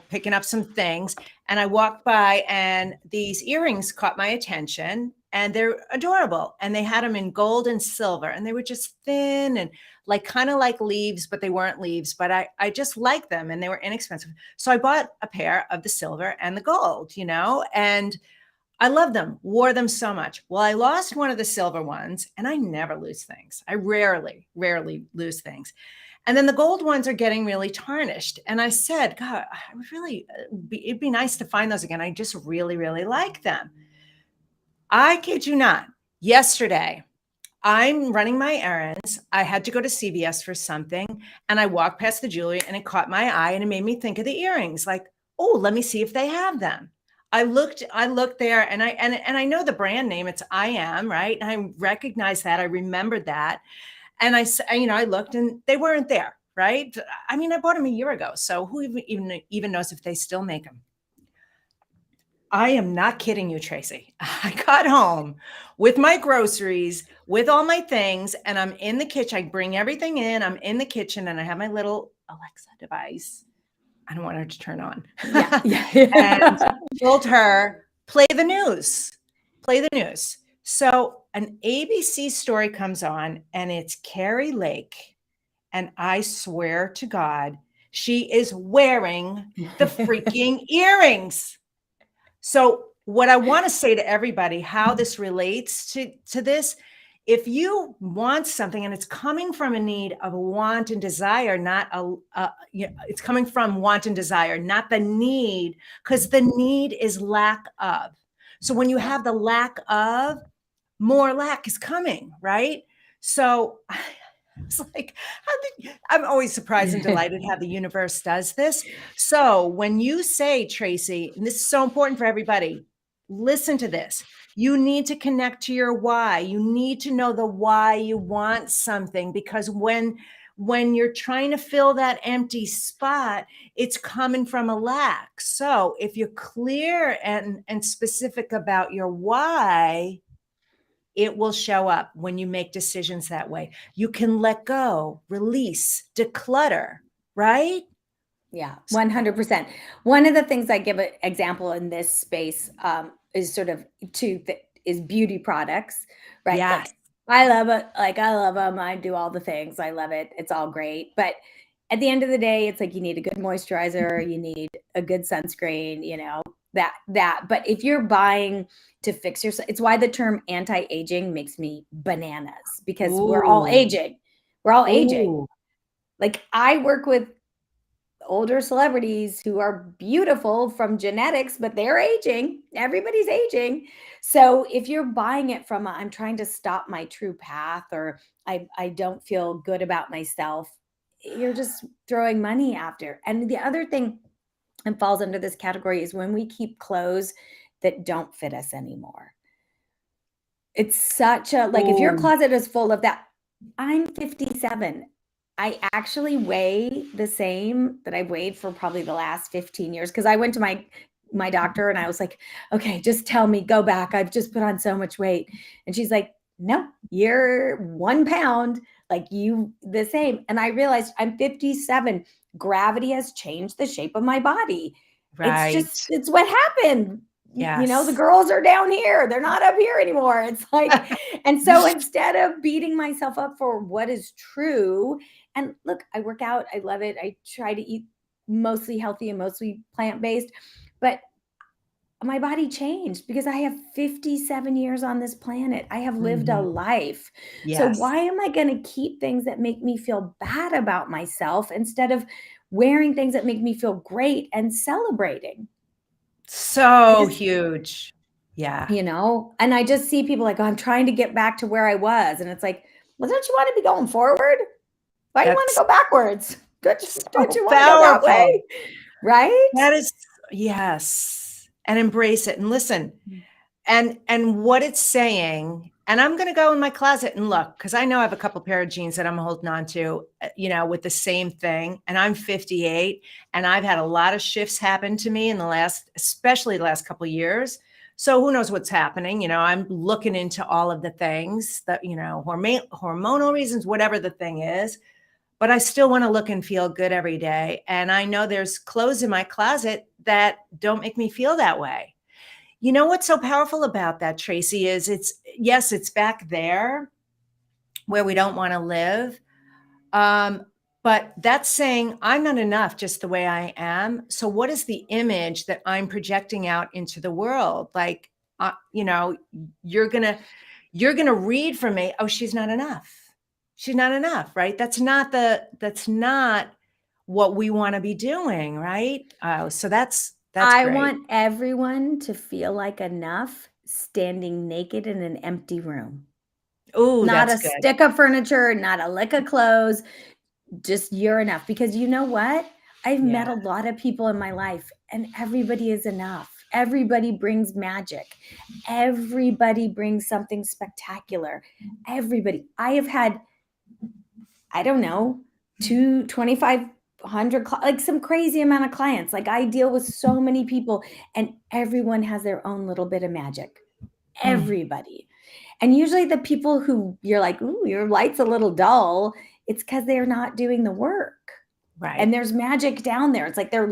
picking up some things, and I walked by and these earrings caught my attention, and they're adorable. And they had them in gold and silver, and they were just thin and kind of like leaves, but they weren't leaves, but I just liked them and they were inexpensive. So I bought a pair of the silver and the gold, and I love them, wore them so much. Well, I lost one of the silver ones, and I never lose things. I rarely lose things. And then the gold ones are getting really tarnished. And I said, God, I would really, it'd be nice to find those again. I just really, really like them. I kid you not. Yesterday, I'm running my errands. I had to go to CVS for something, and I walked past the jewelry, and it caught my eye, and it made me think of the earrings. Like, oh, let me see if they have them. I looked there, and I know the brand name. It's I Am, right? And I recognized that. I remembered that. And I looked, and they weren't there, right? I mean, I bought them a year ago, so who even knows if they still make them? I am not kidding you, Tracy. I got home with my groceries, with all my things, and I'm in the kitchen. I bring everything in. I'm in the kitchen, and I have my little Alexa device. I don't want her to turn on. Yeah. And Yeah. told her, play the news. Play the news. So an ABC story comes on, and it's Carrie Lake. And I swear to God, she is wearing the freaking earrings. So what I want to say to everybody, how this relates to this, if you want something and it's coming from a need of a want and desire, not it's coming from want and desire, not the need, because the need is lack of. So when you have the lack of, more lack is coming, right? So it's like, I'm always surprised and delighted how the universe does this. So when you say, Tracy, and this is so important for everybody, listen to this. You need to connect to your why. You need to know the why you want something, because when you're trying to fill that empty spot, it's coming from a lack. So if you're clear and specific about your why, it will show up when you make decisions that way. You can let go, release, declutter, right? Yeah, 100%. One of the things I give an example in this space is sort of is beauty products, right? Yes. Like I love it. Like I love them. I do all the things. I love it. It's all great. But at the end of the day, it's like you need a good moisturizer, you need a good sunscreen, that. But if you're buying to fix yourself, it's why the term anti-aging makes me bananas, because we're all Ooh. aging. We're all aging. Ooh. Like I work with older celebrities who are beautiful from genetics, but they're aging. Everybody's aging. So if you're buying it from I'm trying to stop my true path, or I don't feel good about myself, you're just throwing money after. And the other thing that falls under this category is when we keep clothes that don't fit us anymore. It's such a, like, if your Ooh. closet is full of that. I'm 57. I actually weigh the same that I've weighed for probably the last 15 years, because I went to my doctor and I was like, okay, just tell me, go back. I've just put on so much weight. And she's like, no, you're 1 pound, like you the same. And I realized I'm 57. Gravity has changed the shape of my body. Right. It's what happened. Yes. The girls are down here. They're not up here anymore. It's like, and so instead of beating myself up for what is true, and look, I work out, I love it. I try to eat mostly healthy and mostly plant-based, but my body changed because I have 57 years on this planet. I have lived a life. So Yes. why am I going to keep things that make me feel bad about myself instead of wearing things that make me feel great and celebrating? So huge. Yeah. And I just see people like, oh, I'm trying to get back to where I was. And it's like, well, don't you want to be going forward? Why do you want to That's go backwards? Don't so you want to go that powerful. way? Right? That is, yes. And embrace it. And listen, and what it's saying, and I'm going to go in my closet and look, because I know I have a couple pair of jeans that I'm holding on to, with the same thing. And I'm 58, and I've had a lot of shifts happen to me in especially the last couple of years. So who knows what's happening? I'm looking into all of the things that, hormonal reasons, whatever the thing is. But I still want to look and feel good every day. And I know there's clothes in my closet that don't make me feel that way. You know what's so powerful about that, Tracy, is it's back there where we don't want to live. But that's saying I'm not enough just the way I am. So what is the image that I'm projecting out into the world? Like, you're going to read from me, oh, she's not enough. She's not enough, right? That's not what we want to be doing, right? So that's I great. want everyone to feel like enough standing naked in an empty room. Oh, Not that's a good. stick of furniture, not a lick of clothes, just you're enough. Because you know what? I've met a lot of people in my life, and everybody is enough. Everybody brings magic. Everybody brings something spectacular. Everybody. I have had, I don't know, 2,500, like some crazy amount of clients. Like I deal with so many people, and everyone has their own little bit of magic. Everybody. And usually the people who you're like, ooh, your light's a little dull, it's because they're not doing the work. Right. And there's magic down there. It's like their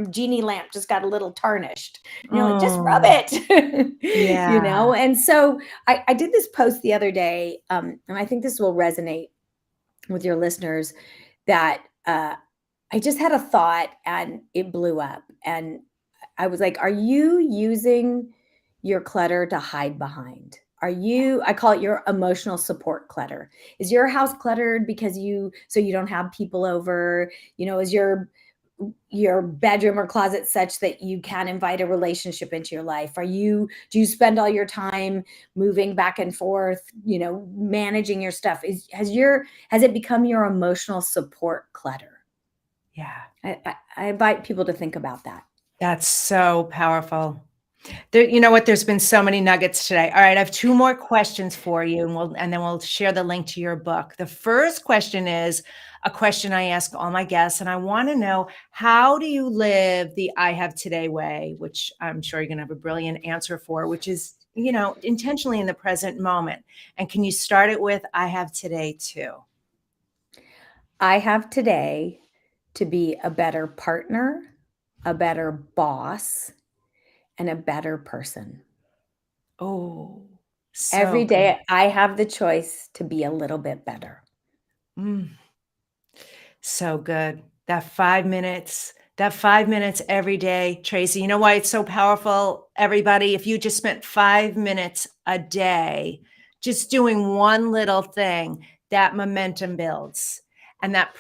genie lamp just got a little tarnished. And you're like, just rub Oh, it, yeah. And so I did this post the other day, and I think this will resonate with your listeners, that I just had a thought and it blew up. And I was like, are you using your clutter to hide behind? I call it your emotional support clutter. Is your house cluttered because so you don't have people over? Is your bedroom or closet such that you can invite a relationship into your life? Do you spend all your time moving back and forth, managing your stuff? Has it become your emotional support clutter? Yeah. I invite people to think about that. That's so powerful. You know what? There's been so many nuggets today. All right, I have two more questions for you, and then we'll share the link to your book. The first question is a question I ask all my guests, and I want to know, how do you live the I Have Today way, which I'm sure you're going to have a brilliant answer for, which is, intentionally in the present moment. And can you start it with, I have today too? I have today to be a better partner, a better boss, and a better person. Oh, so Every good. day I have the choice to be a little bit better. Mm. So good. That 5 minutes every day, Tracy. You know why it's so powerful, everybody? If you just spent 5 minutes a day just doing one little thing, that momentum builds. And that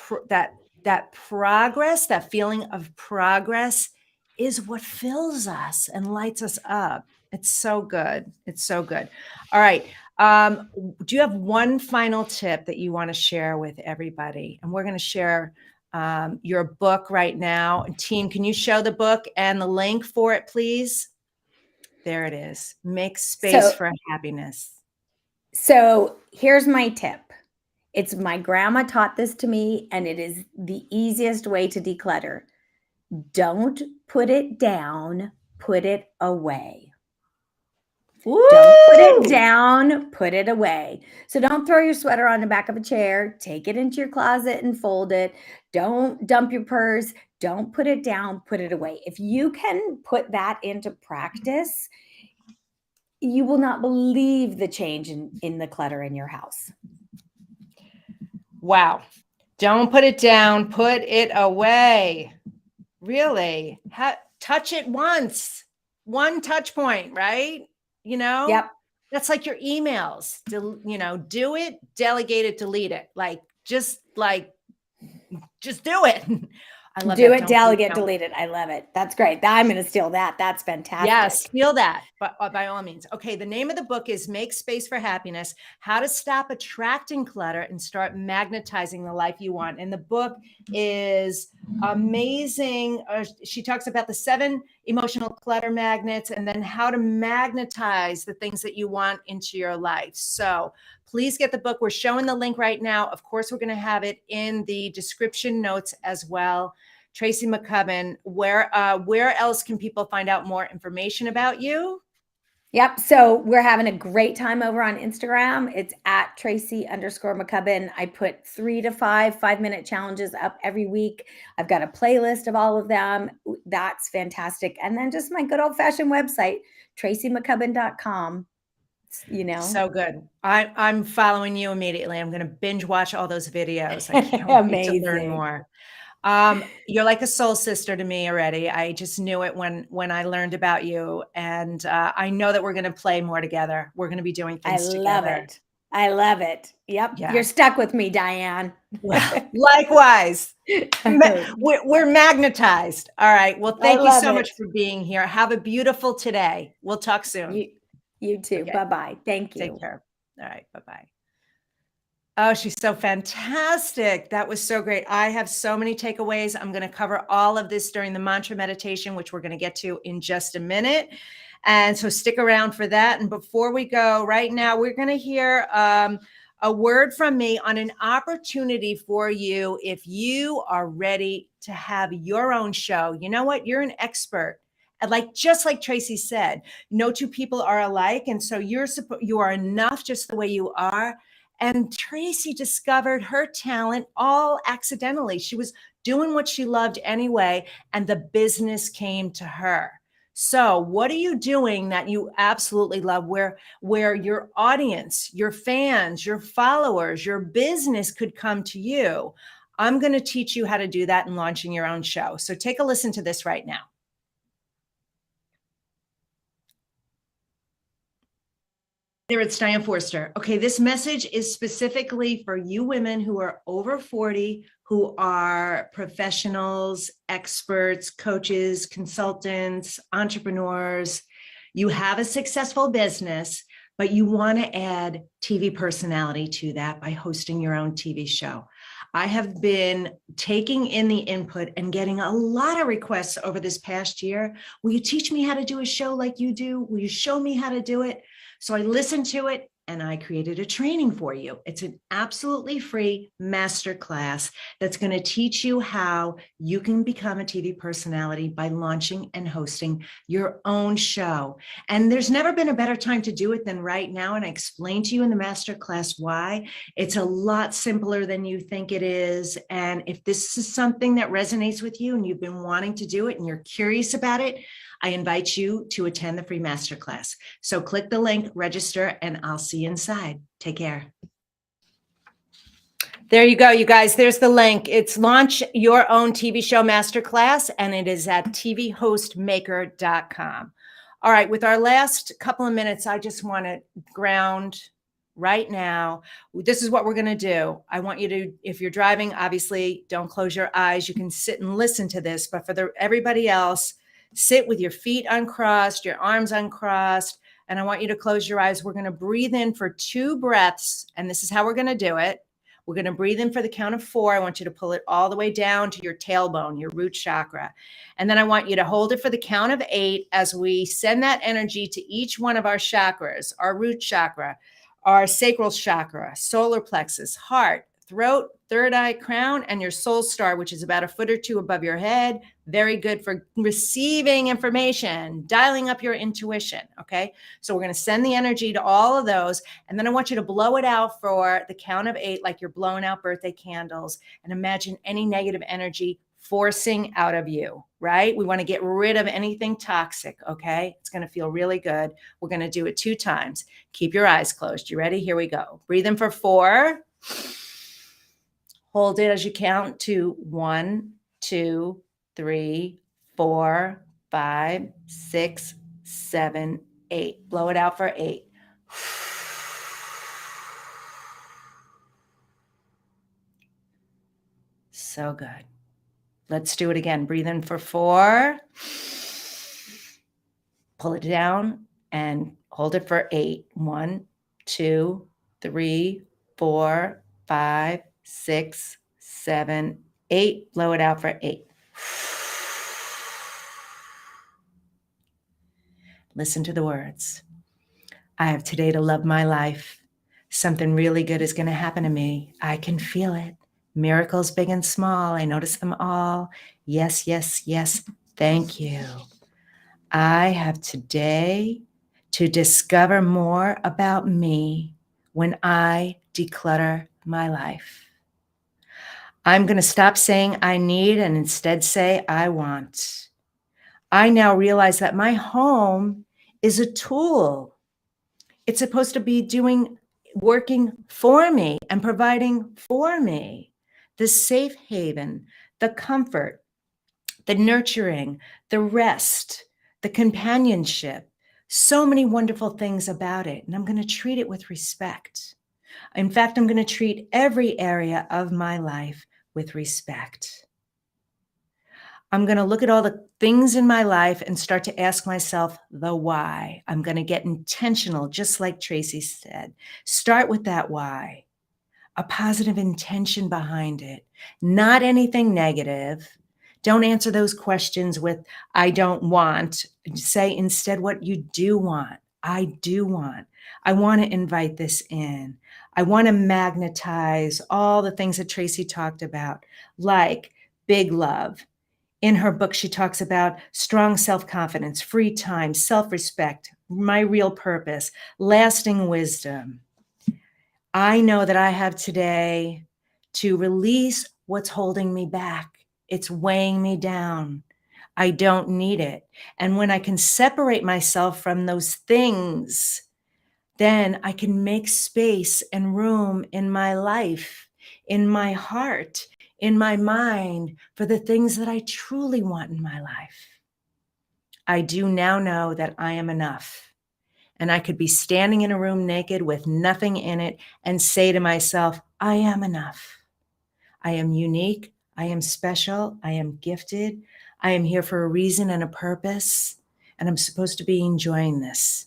progress, that feeling of progress is what fills us and lights us up. It's so good. It's so good. All right. Do you have one final tip that you want to share with everybody? And we're going to share your book right now. And team, can you show the book and the link for it, please? There it is. Make space So, for happiness. so here's my tip. It's my grandma taught this to me, and it is the easiest way to declutter. Don't put it down, put it away. Don't put it Woo! down, put it away. So don't throw your sweater on the back of a chair. Take it into your closet and fold it. Don't dump your purse. Don't put it down, put it away. If you can put that into practice, you will not believe the change in the clutter in your house. Wow. Don't put it down, put it away. Really? Touch it once. One touch point, right? Yep. That's like your emails. Do it, delegate it, delete it. Just do it. I love Do that. it, Don't put it delegate, down. delete it. I love it. That's great. I'm going to steal that. That's Yes, fantastic. feel that, but by all means. Okay, the name of the book is Make Space for Happiness: How to Stop Attracting Clutter and Start Magnetizing the Life You Want. And the book is amazing. She talks about the 7 emotional clutter magnets and then how to magnetize the things that you want into your life. So please get the book. We're showing the link right now. Of course, we're going to have it in the description notes as well. Tracy McCubbin, where else can people find out more information about you? Yep. So we're having a great time over on Instagram. It's at Tracy_McCubbin. I put 3 to 5 minute challenges up every week. I've got a playlist of all of them. That's fantastic. And then just my good old fashioned website, TracyMcCubbin.com. So good. I'm following you immediately. I'm going to binge watch all those videos. I can't wait to learn Amazing. more. You're like a soul sister to me already. I just knew it when I learned about you, and I know that we're going to play more together. We're going to be doing I things love together. it. I love it. Yep. Yeah. You're stuck with me, Diane. Well, likewise. We're magnetized. All right. Well, I thank you love so much it. for being here. Have a beautiful today. We'll talk soon. You too. Okay. Bye-bye. Thank Take you. care. All right. Bye-bye. Oh, she's so fantastic. That was so great. I have so many takeaways. I'm going to cover all of this during the mantra meditation, which we're going to get to in just a minute. And so stick around for that. And before we go right now, we're going to hear a word from me on an opportunity for you if you are ready to have your own show. You know what? You're an expert. And just like Tracy said, no two people are alike. And so you are enough just the way you are. And Tracy discovered her talent all accidentally. She was doing what she loved anyway, and the business came to her. So, what are you doing that you absolutely love where your audience, your fans, your followers, your business could come to you? I'm going to teach you how to do that in launching your own show. So, take a listen to this right now. There, it's Diane Forster. Okay, this message is specifically for you women who are over 40, who are professionals, experts, coaches, consultants, entrepreneurs. You have a successful business, but you want to add TV personality to that by hosting your own TV show. I have been taking in the input and getting a lot of requests over this past year. Will you teach me how to do a show like you do? Will you show me how to do it? So I listened to it and I created a training for you. It's an absolutely free masterclass that's going to teach you how you can become a TV personality by launching and hosting your own show. And there's never been a better time to do it than right now. And I explained to you in the masterclass why. It's a lot simpler than you think it is. And if this is something that resonates with you and you've been wanting to do it and you're curious about it, I invite you to attend the free masterclass. So click the link, register, and I'll see you inside. Take care. There you go, you guys. There's the link. It's Launch Your Own TV Show Masterclass, and it is at tvhostmaker.com. All right, with our last couple of minutes, I just want to ground right now. This is what we're going to do. I want you to, if you're driving, obviously don't close your eyes. You can sit and listen to this, but for everybody else, sit with your feet uncrossed, your arms uncrossed, and I want you to close your eyes. We're going to breathe in for 2 breaths, and this is how we're going to do it. We're going to breathe in for the count of 4. I want you to pull it all the way down to your tailbone, your root chakra. And then I want you to hold it for the count of 8 as we send that energy to each one of our chakras, our root chakra, our sacral chakra, solar plexus, heart, throat, third eye, crown, and your soul star, which is about a foot or 2 above your head. Very good for receiving information, dialing up your intuition, okay? So we're going to send the energy to all of those, and then I want you to blow it out for the count of 8, like you're blowing out birthday candles, and imagine any negative energy forcing out of you, right? We want to get rid of anything toxic, okay? It's going to feel really good. We're going to do it 2 times. Keep your eyes closed. You ready? Here we go. Breathe in for 4. Hold it as you count to 1, 2, 3, 4, 5, 6, 7, 8. Blow it out for 8. So good. Let's do it again. Breathe in for 4. Pull it down and hold it for 8. 1, 2, 3, 4, 5, 6, 7, 8. Blow it out for 8. Listen to the words. I have today to love my life. Something really good is going to happen to me. I can feel it. Miracles big and small. I notice them all. Yes, yes, yes. Thank you. I have today to discover more about me when I declutter my life. I'm going to stop saying I need and instead say I want. I now realize that my home is a tool. It's supposed to be working for me and providing for me the safe haven, the comfort, the nurturing, the rest, the companionship, so many wonderful things about it. And I'm going to treat it with respect. In fact, I'm going to treat every area of my life with respect. I'm going to look at all the things in my life and start to ask myself the why. I'm going to get intentional, just like Tracy said. Start with that why, a positive intention behind it, not anything negative. Don't answer those questions with, I don't want. Say instead what you do want. I do want. I want to invite this in. I want to magnetize all the things that Tracy talked about, like big love. In her book, she talks about strong self-confidence, free time, self-respect, my real purpose, lasting wisdom. I know that I have today to release what's holding me back. It's weighing me down. I don't need it. And when I can separate myself from those things, then I can make space and room in my life, in my heart, in my mind for the things that I truly want in my life. I do now know that I am enough. And I could be standing in a room naked with nothing in it and say to myself, I am enough. I am unique. I am special. I am gifted. I am here for a reason and a purpose. And I'm supposed to be enjoying this.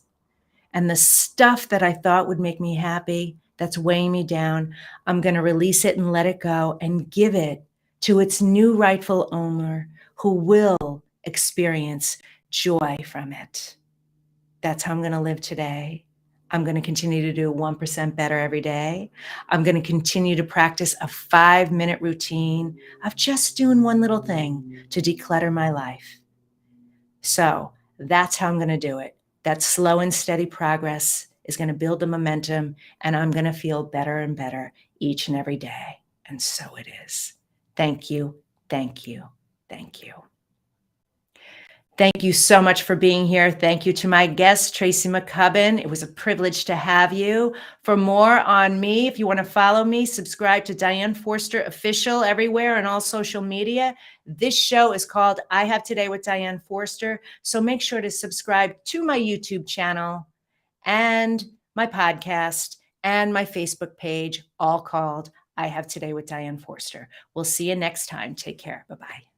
And the stuff that I thought would make me happy, that's weighing me down, I'm going to release it and let it go and give it to its new rightful owner who will experience joy from it. That's how I'm going to live today. I'm going to continue to do 1% better every day. I'm going to continue to practice a 5-minute routine of just doing one little thing to declutter my life. So that's how I'm going to do it. That slow and steady progress is going to build the momentum, and I'm going to feel better and better each and every day. And so it is. Thank you. Thank you. Thank you. Thank you so much for being here. Thank you to my guest, Tracy McCubbin. It was a privilege to have you. For more on me, if you want to follow me, subscribe to Diane Forster Official everywhere on all social media. This show is called I Have Today with Diane Forster. So make sure to subscribe to my YouTube channel and my podcast and my Facebook page, all called I Have Today with Diane Forster. We'll see you next time. Take care. Bye-bye.